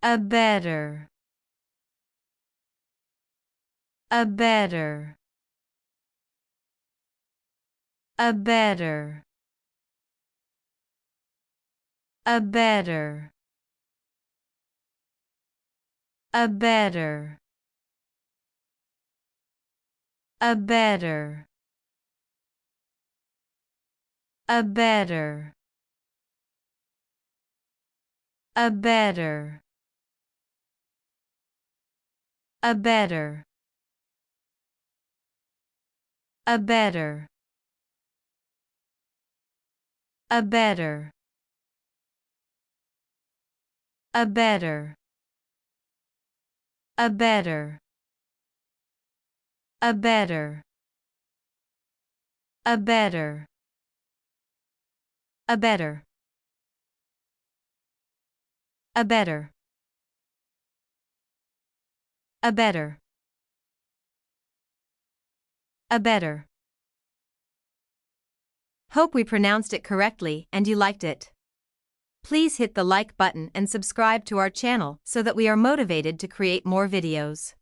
Abetter. Abetter. Abetter. Abetter. Abetter. Abetter. Abetter. Abetter. Abetter. Abetter. Abetter. Abetter. Abetter. Abetter. Abetter. Abetter. Abetter. Abetter. Abetter. Hope we pronounced it correctly and you liked it. Please hit the like button and subscribe to our channel so that we are motivated to create more videos.